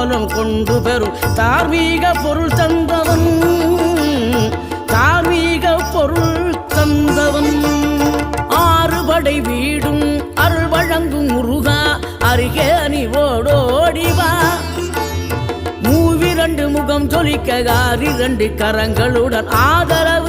காலம் கொண்டு பெறும் தார்மீக பொருள் தந்தவன், தார்மீக பொருள் தந்தவன். ஆறுபடை வீடும் அருள் வழங்கும் முருகா அருகே நீ ஓடோடிவா. மூவிரண்டு முகம் ஜொலிக்க 6 கரங்களுடன் ஆதரவு